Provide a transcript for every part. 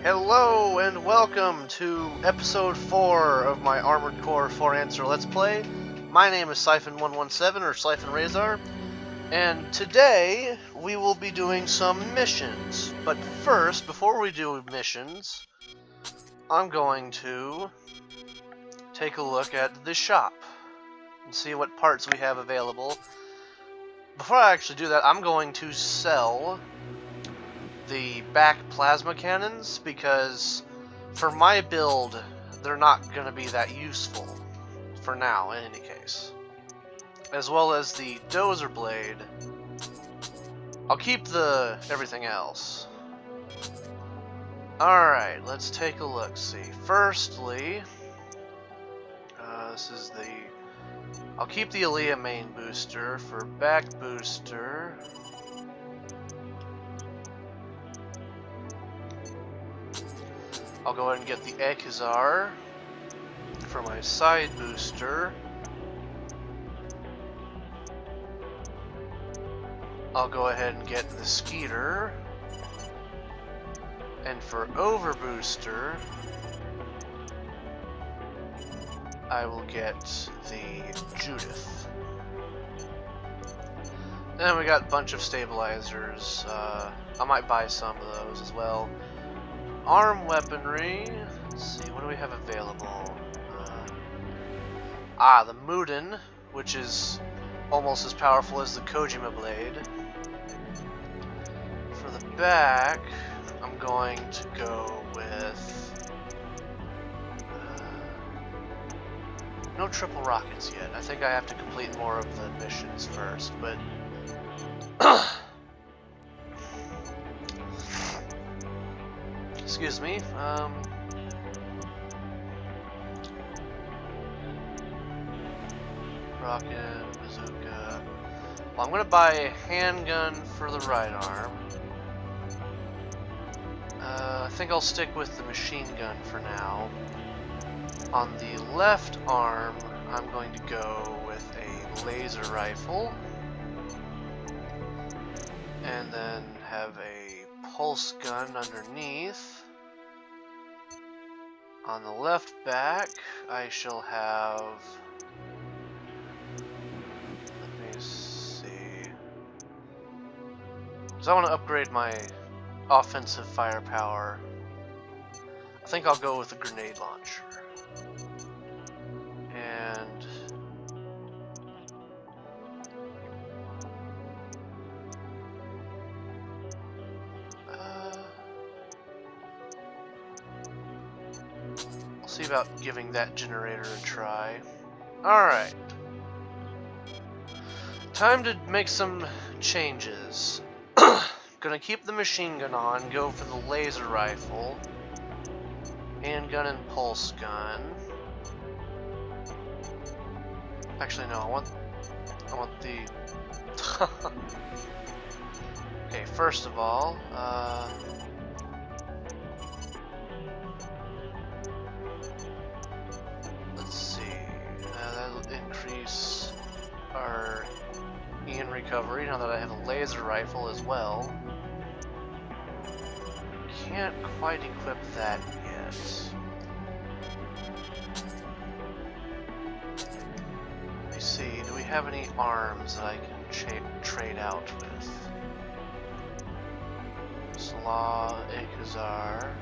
Hello and welcome to episode 4 of my Armored Core 4 Answer Let's Play. My name is Siphon117 or Siphon Rayzar, and today we will be doing some missions. But first, before we do missions, I'm going to take a look at the shop and see what parts we have available. Before I actually do that, I'm going to sell the back plasma cannons because for my build they're not going to be that useful for now in any case, as well as the dozer blade. I'll keep the everything else. Alright, let's take a look. See, firstly, this is the I'll keep the Aaliyah main booster. For back booster, I'll go ahead and get the Rayzar. For my side booster, I'll go ahead and get the Skeeter. And for over booster, I will get the Judith. Then we got a bunch of stabilizers. I might buy some of those as well. Arm weaponry. Let's see, what do we have available? The Muden, which is almost as powerful as the Kojima blade. For the back, I'm going to go with no triple rockets yet. I think I have to complete more of the missions first, but excuse me. Rocket, bazooka. Well, I'm gonna buy a handgun for the right arm. I think I'll stick with the machine gun for now. On the left arm, I'm going to go with a laser rifle, and then have a pulse gun underneath. On the left back, I shall have, let me see, so I want to upgrade my offensive firepower. I think I'll go with a grenade launcher. And I'll see about giving that generator a try. Alright. Time to make some changes. Gonna keep the machine gun on, go for the laser rifle, handgun and pulse gun. Actually, no, I want the okay, first of all, let's see, that'll increase our Ian recovery now that I have a laser rifle as well. Can't quite equip that yet. Let me see, do we have any arms that I can trade out with? Slaw, Rayzar.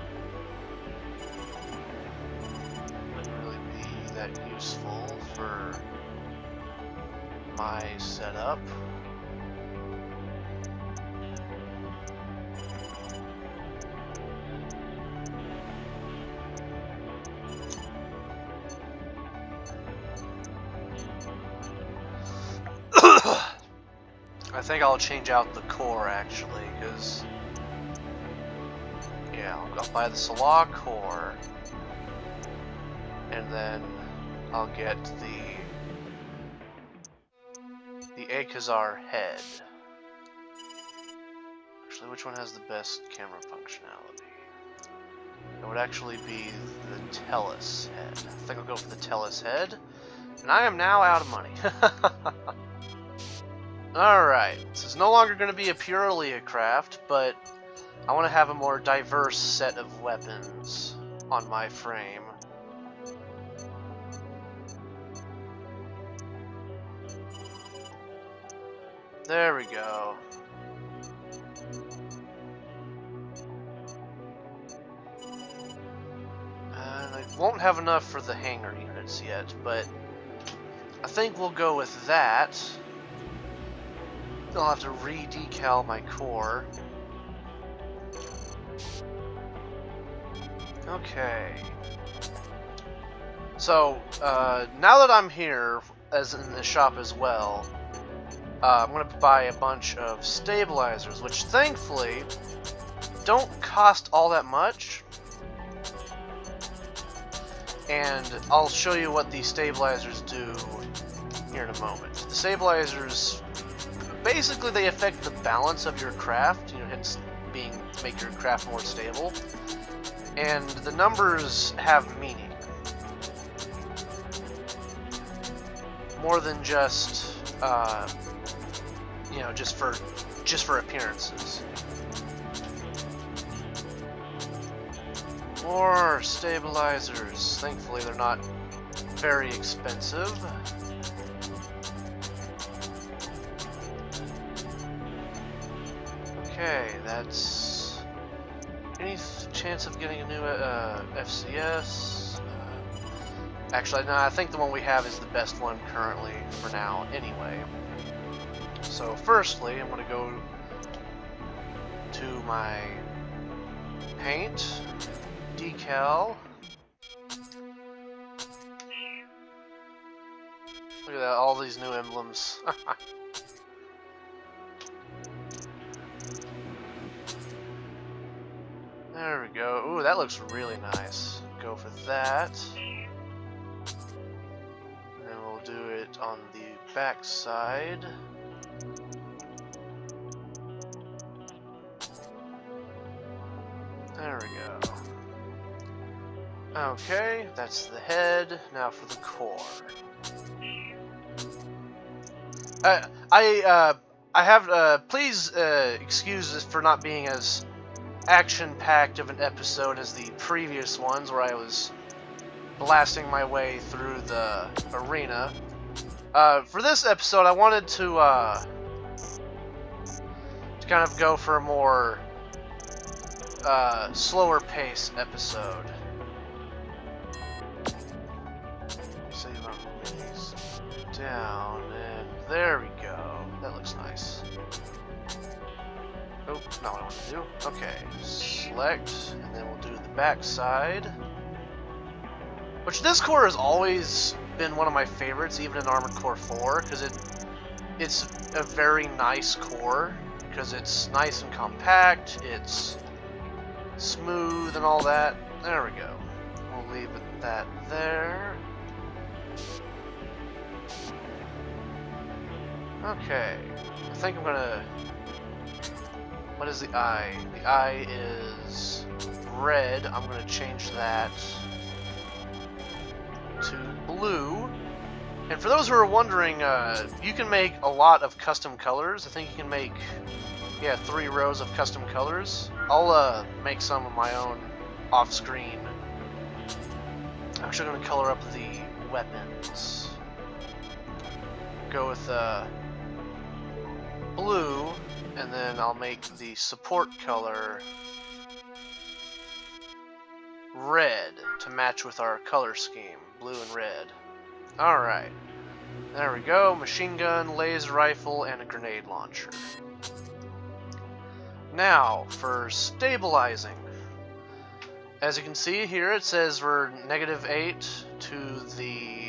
Wouldn't really be that useful for my setup. I think I'll change out the core actually, because yeah, I'll buy the Salah core, and then I'll get the Rayzar head. Actually, which one has the best camera functionality? It would actually be the Tellus head. I think I'll go for the Tellus head, and I am now out of money. Alright, this is no longer going to be a pure Aaliyah craft, but I want to have a more diverse set of weapons on my frame. There we go. I won't have enough for the hangar units yet, but I think we'll go with that. I'll have to re-decal my core. Okay. So, now that I'm here, as in the shop as well, I'm going to buy a bunch of stabilizers, which thankfully don't cost all that much. And I'll show you what these stabilizers do here in a moment. The stabilizers, basically they affect the balance of your craft, hence make your craft more stable. And the numbers have meaning. More than just, just for appearances. More stabilizers. Thankfully, they're not very expensive. Okay, that's any chance of getting a new FCS. Actually, no, I think the one we have is the best one currently for now. Anyway, so firstly, I'm going to go to my paint. Decal. Look at that, all these new emblems. There we go. Ooh, that looks really nice. Go for that. And then we'll do it on the back side. There we go. Okay, that's the head. Now for the core. Please excuse this for not being as action-packed of an episode as the previous ones, where I was blasting my way through the arena. For this episode, I wanted to kind of go for a more slower pace episode. Down, and there we go. That looks nice. Oh, not what I want to do. Okay, select, and then we'll do the back side. Which this core has always been one of my favorites, even in Armored Core 4, because it's a very nice core, because it's nice and compact, it's smooth and all that. There we go. We'll leave that there. Okay, I think I'm gonna... What is the eye? The eye is red. I'm gonna change that to blue. And for those who are wondering, you can make a lot of custom colors. I think you can make, 3 rows of custom colors. I'll make some of my own off-screen. I'm actually gonna color up the weapons. Go with blue, and then I'll make the support color red to match with our color scheme, blue and red. Alright, there we go, machine gun, laser rifle, and a grenade launcher. Now, for stabilizing. As you can see here, it says we're -8 to the...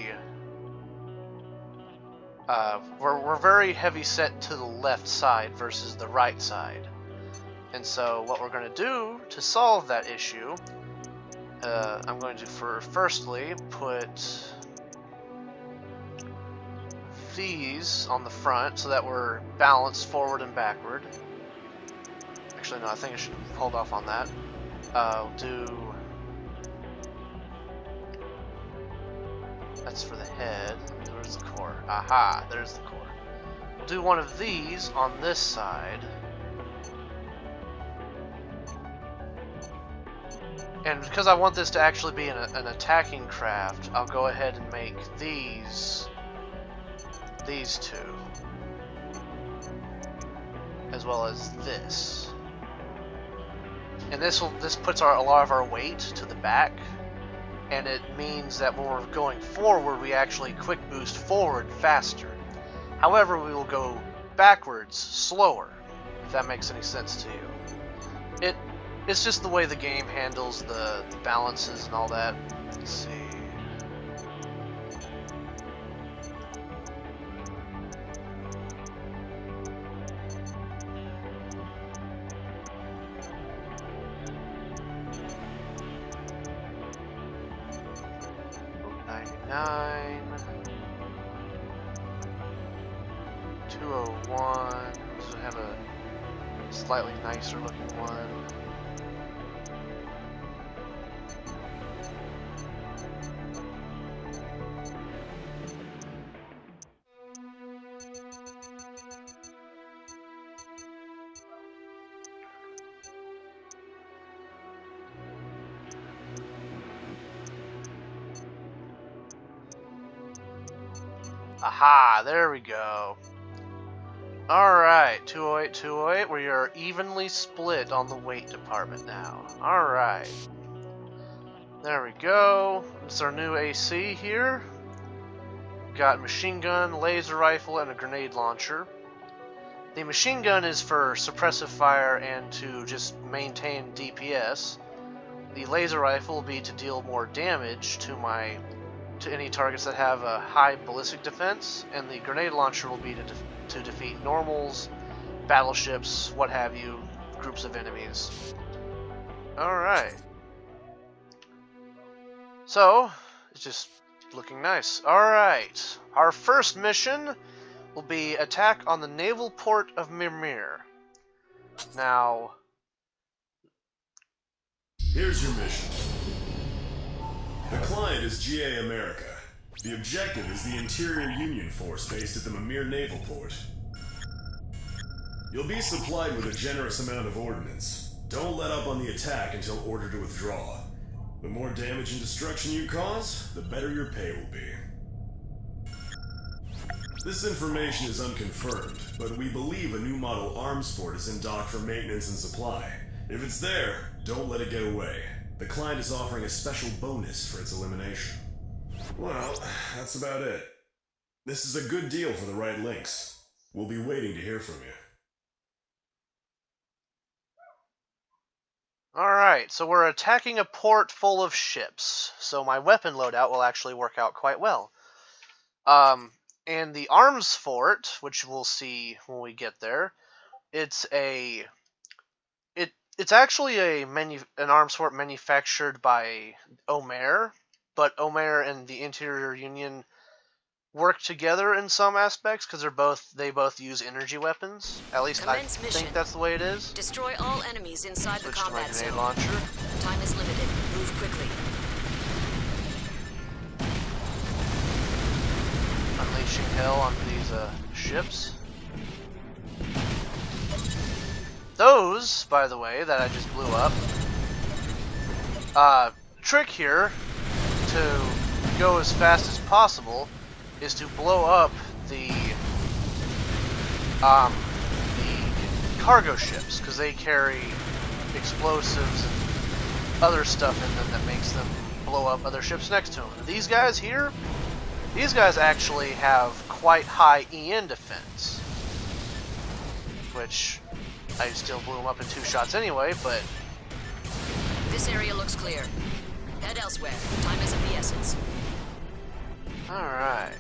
we're very heavy set to the left side versus the right side. And so what we're going to do to solve that issue, I'm going to firstly put these on the front so that we're balanced forward and backward. Actually, no, I think I should hold off on that. I'll do... That's for the head. Where's the core? Aha, there's the core. We'll do one of these on this side. And because I want this to actually be an attacking craft, I'll go ahead and make these two, as well as this. And this puts a lot of our weight to the back, and it means that when we're going forward, we actually quick boost forward faster. However, we will go backwards slower, if that makes any sense to you. It's just the way the game handles the balances and all that. Let's see. $99, 201. Does it have a slightly nicer looking one? Aha, there we go. Alright, 208, 208, we are evenly split on the weight department now. Alright. There we go. It's our new AC here. Got machine gun, laser rifle, and a grenade launcher. The machine gun is for suppressive fire and to just maintain DPS. The laser rifle will be to deal more damage to any targets that have a high ballistic defense, and the grenade launcher will be to defeat normals, battleships, what have you, groups of enemies. Alright. So, it's just looking nice. Alright. Our first mission will be attack on the naval port of Mimir. Now, here's your mission. The client is GA America. The objective is the Interior Union Force based at the Mimir Naval Port. You'll be supplied with a generous amount of ordnance. Don't let up on the attack until ordered to withdraw. The more damage and destruction you cause, the better your pay will be. This information is unconfirmed, but we believe a new model arms fort is in dock for maintenance and supply. If it's there, don't let it get away. The client is offering a special bonus for its elimination. Well, that's about it. This is a good deal for the right links. We'll be waiting to hear from you. alright, so we're attacking a port full of ships, so my weapon loadout will actually work out quite well. And the arms fort, which we'll see when we get there, it's actually an arms fort manufactured by Omer, but Omer and the Interior Union work together in some aspects because they both use energy weapons. At least I think that's the way it is. Destroy all enemies inside the combat zone. Launcher. Time is limited. Move quickly. Unleashing hell onto these ships. Those, by the way, that I just blew up. Trick here to go as fast as possible is to blow up the cargo ships, because they carry explosives and other stuff in them that makes them blow up other ships next to them. These guys here, these guys actually have quite high EN defense, which I still blew them up in 2 shots anyway, but... This area looks clear. Head elsewhere. Time is of the essence. Alright.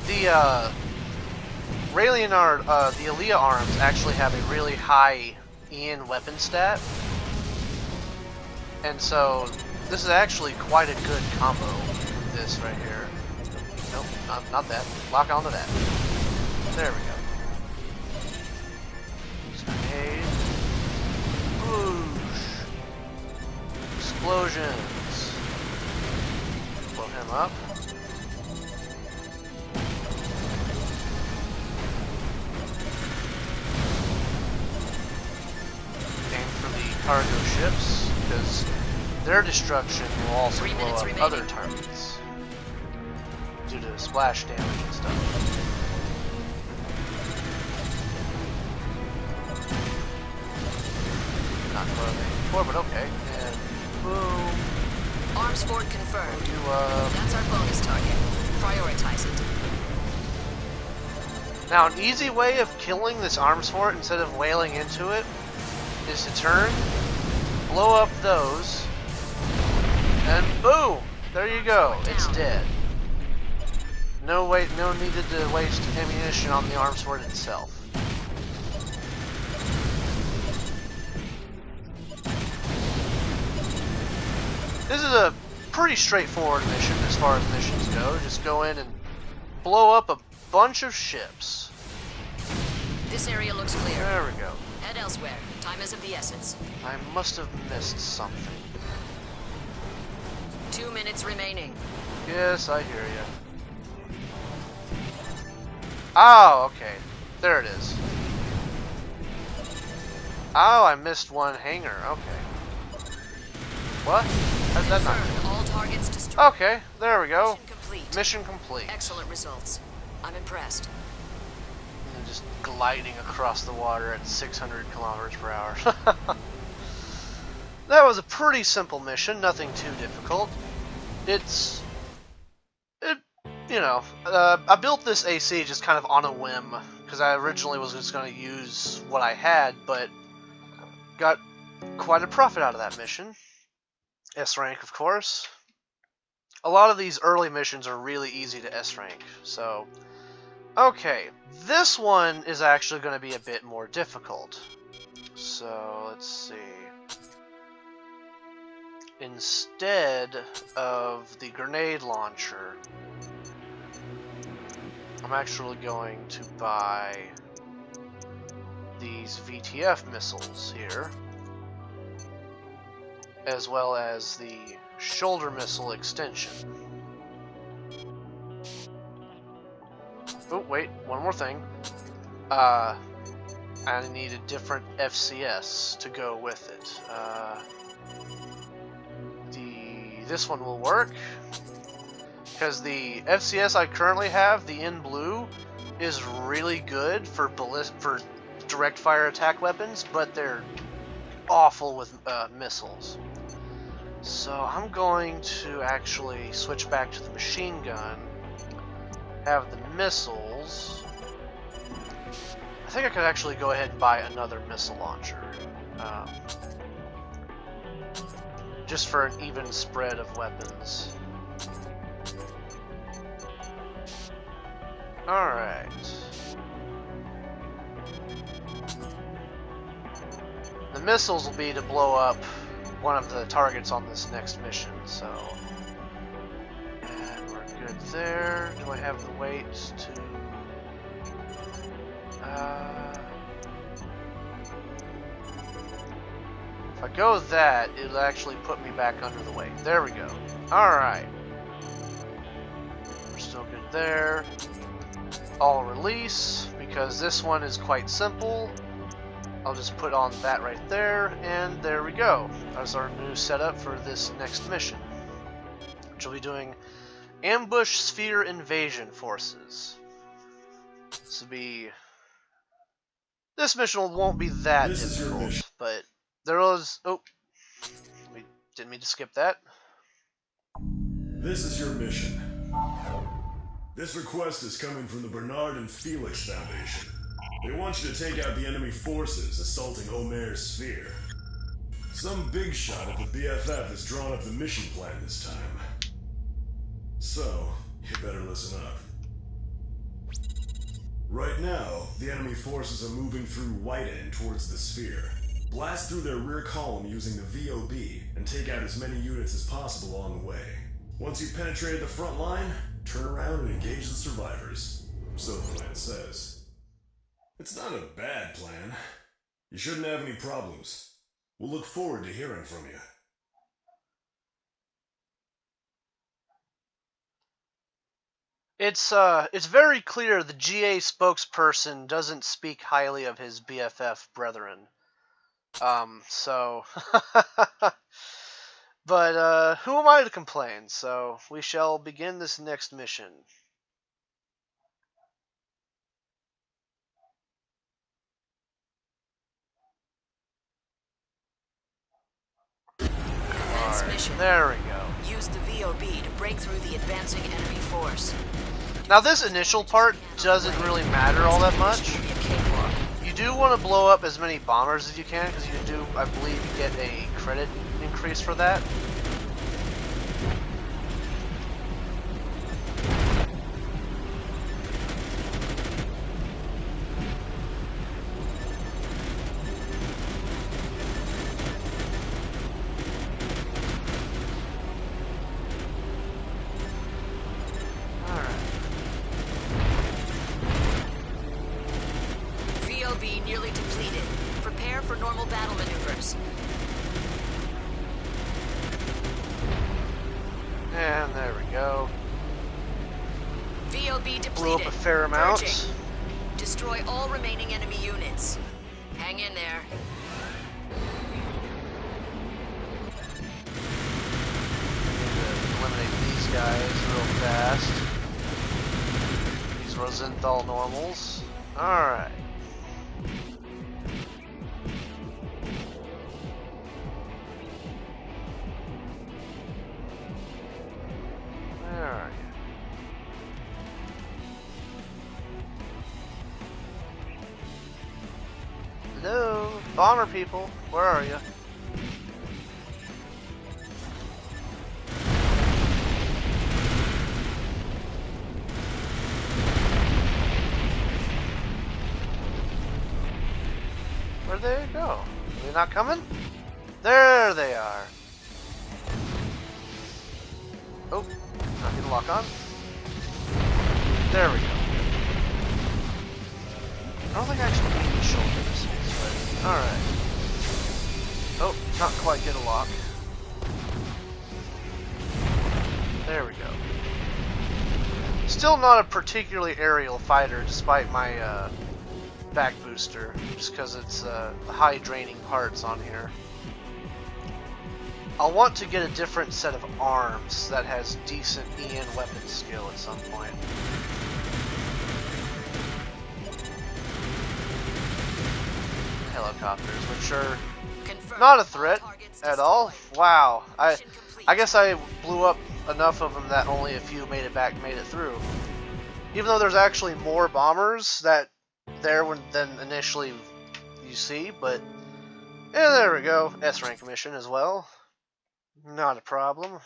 The the Aliyah arms actually have a really high EN weapon stat. And so, this is actually quite a good combo with this right here. Nope, not that. Lock onto that. There we go. Grenade. Whoosh. Explosions. Blow him up. cargo ships, because their destruction will also 3 blow minutes up remaining. other targets due to splash damage and stuff. Not what I was aiming for, but okay. And boom. Arms fort confirmed. You, That's our bonus target. Prioritize it. Now, an easy way of killing this arms fort instead of wailing into it is to turn, blow up those, and boom! There you go. It's dead. No needed to waste ammunition on the arms fort itself. This is a pretty straightforward mission as far as missions go. Just go in and blow up a bunch of ships. This area looks clear. There we go. Head elsewhere. Time is of the essence. I must have missed something. 2 minutes remaining. Yes, I hear you. Oh, okay. There it is. Oh, I missed one hangar. Okay. What? How did that not Confirmed. All targets destroyed. Okay, there we go. Mission complete. Mission complete. Excellent results. I'm impressed. And just gliding across the water at 600 kilometers per hour. That was a pretty simple mission, nothing too difficult. I built this AC just kind of on a whim, because I originally was just going to use what I had, but got quite a profit out of that mission. S rank, of course. A lot of these early missions are really easy to S rank, so... Okay, this one is actually going to be a bit more difficult. So, let's see. Instead of the grenade launcher, I'm actually going to buy these VTF missiles here, as well as the shoulder missile extension. Oh, wait, one more thing. I need a different FCS to go with it. This one will work, because the FCS I currently have, the in blue, is really good for direct fire attack weapons, but they're awful with missiles. So I'm going to actually switch back to the machine gun, have the missiles. I think I could actually go ahead and buy another missile launcher. Just for an even spread of weapons. Alright. The missiles will be to blow up one of the targets on this next mission, so... And we're good there. Do I have the weight to... If I go that, it'll actually put me back under the weight. There we go. Alright. We're still good there. I'll release, because this one is quite simple. I'll just put on that right there, and there we go. That's our new setup for this next mission, which will be doing Ambush Sphere Invasion Forces. This mission won't be that difficult, but there was... Oh, we didn't mean to skip that. This is your mission. This request is coming from the Bernard and Felix Foundation. They want you to take out the enemy forces assaulting Omer's sphere. Some big shot at the BFF has drawn up the mission plan this time. So, you better listen up. Right now, the enemy forces are moving through White End towards the sphere. Blast through their rear column using the VOB and take out as many units as possible along the way. Once you've penetrated the front line, turn around and engage the survivors. So the plan says. It's not a bad plan. You shouldn't have any problems. We'll look forward to hearing from you. It's very clear the GA spokesperson doesn't speak highly of his BFF brethren. So, but who am I to complain? So we shall begin this next mission. Commence mission. There we go. Use the VOB to break through the advancing enemy force. Now this initial part doesn't really matter all that much. You do want to blow up as many bombers as you can, because you do, I believe, get a credit increase for that. VOB nearly depleted. Prepare for normal battle maneuvers. And there we go. VOB depleted. Blew up a fair amount. Purging. Destroy all remaining enemy units. Hang in there. Eliminate these guys real fast. These Rosenthal normals. Alright. Where are you? Hello? Bomber people, where are you? Where'd they go? Are they not coming? There they are. Oh, not gonna lock on. There we go. I don't think I actually need the shoulder missiles, but alright. Oh, not quite get a lock. There we go. Still not a particularly aerial fighter, despite my back booster, just because it's high draining parts on here. I'll want to get a different set of arms that has decent EN weapon skill at some point. Helicopters, which are not a threat at all. Wow, I guess I blew up enough of them that only a few made it through. Even though there's actually more bombers than initially you see, but yeah, there we go. S rank mission as well. Not a problem.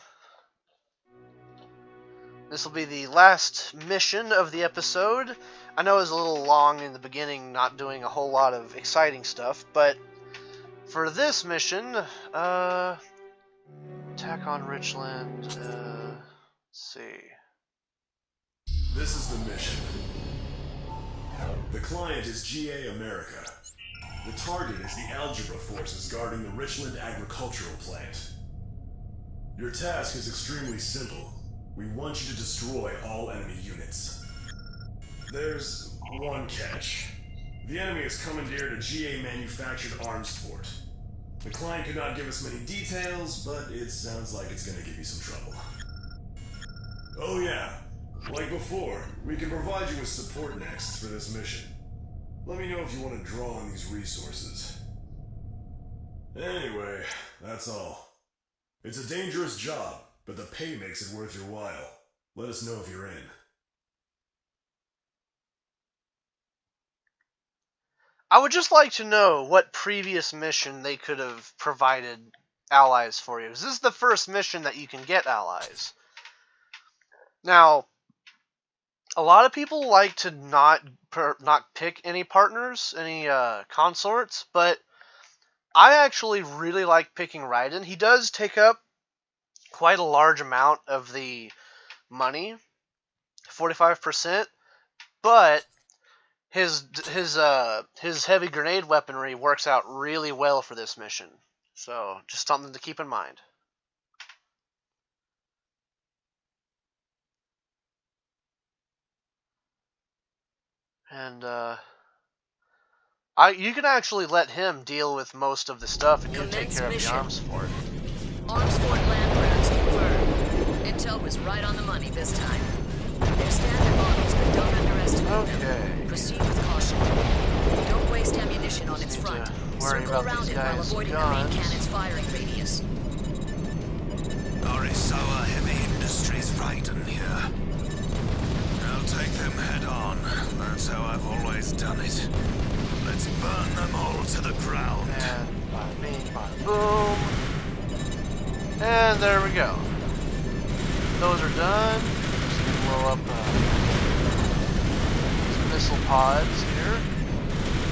This will be the last mission of the episode. I know it was a little long in the beginning, not doing a whole lot of exciting stuff, but for this mission, attack on Richland, let's see. This is the mission. The client is GA America. The target is the Algebra forces guarding the Richland agricultural plant. Your task is extremely simple. We want you to destroy all enemy units. There's one catch. The enemy has commandeered a GA manufactured arms fort. The client could not give us many details, but it sounds like it's gonna give you some trouble. Oh yeah, like before, we can provide you with support next for this mission. Let me know if you want to draw on these resources. Anyway, that's all. It's a dangerous job, but the pay makes it worth your while. Let us know if you're in. I would just like to know what previous mission they could have provided allies for you. This is the first mission that you can get allies. Now, a lot of people like to not pick any partners, any consorts, but I actually really like picking Raiden. He does take up quite a large amount of the money, 45%, but his heavy grenade weaponry works out really well for this mission. So, just something to keep in mind. And You can actually let him deal with most of the stuff, and you take care of the arms fort. Arms fort land grabs confirmed. Intel was right on the money this time. They're standard models, but don't underestimate them. Proceed with caution. Don't waste ammunition on its front. Circle around it while avoiding the main cannon's firing radius. Rayzar Heavy Industries right in here. I'll take them head on. That's how I've always done it. Let's burn them all to the ground. And bada bing, bada boom. And there we go. Those are done. Just blow up some missile pods here.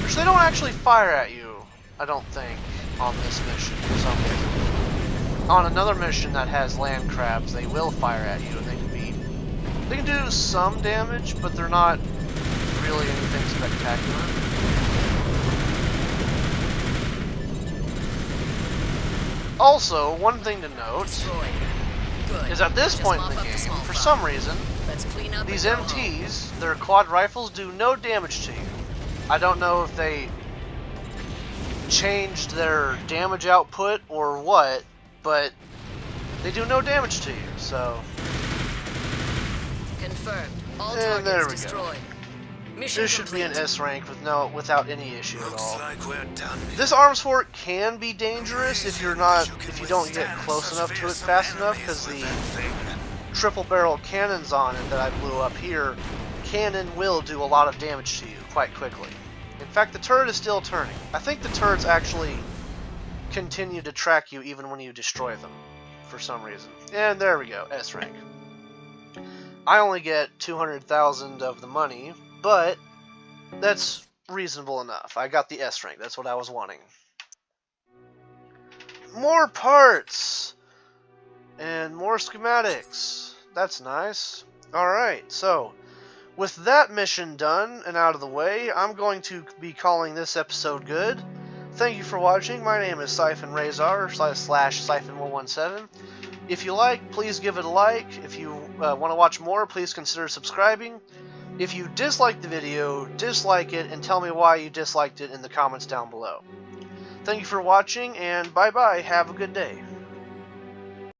Which they don't actually fire at you, I don't think, on this mission for some reason. On another mission that has land crabs, they will fire at you, and they can do some damage, but they're not really anything spectacular. Also, one thing to note is at this point in the game, for some reason, these MTs, their quad rifles, do no damage to you. I don't know if they changed their damage output or what, but they do no damage to you, so... Confirmed. All and there we destroyed. go. Mission This should complete. be an S rank without any issue at Looks all. like we're done. This arms fort can be dangerous if you don't get close enough to it fast enough, because the triple barrel cannons on it that I blew up here, cannon will do a lot of damage to you quite quickly. In fact, the turret is still turning. I think the turrets actually continue to track you even when you destroy them, for some reason. And there we go, S rank. I only get 200,000 of the money, but that's reasonable enough. I got the S rank, that's what I was wanting. More parts! And more schematics. That's nice. Alright, so with that mission done and out of the way, I'm going to be calling this episode good. Thank you for watching. My name is Siphon Rayzar, / Siphon117. If you like, please give it a like. If you want to watch more, please consider subscribing. If you dislike the video, dislike it, and tell me why you disliked it in the comments down below. Thank you for watching, and bye-bye. Have a good day.